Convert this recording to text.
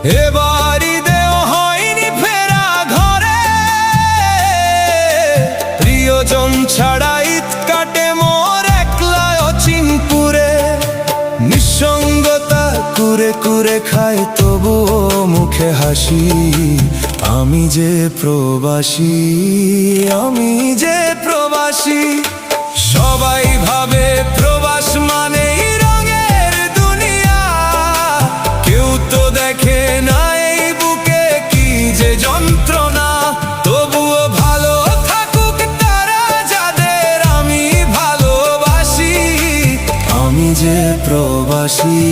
এবার ঈদেও হয়নি ফেরা ঘরে, প্রিয়জন ছাড়া ঈদ কাটে মোর একলা অচিনপুরে। নিঃসঙ্গতা কুরে কুরে খায় তবুও মুখে হাসি, আমি যে প্রবাসী, আমি যে প্রবাসী। সবাই ভাবে প্রবাস মানেই রঙের দুনিয়া, কেউ তো দেখে না এই বুকে কি যে যন্ত্রণা। তবুও ভালো থাকুক তারা যাদের আমি ভালোবাসি, আমি যে প্রবাসী।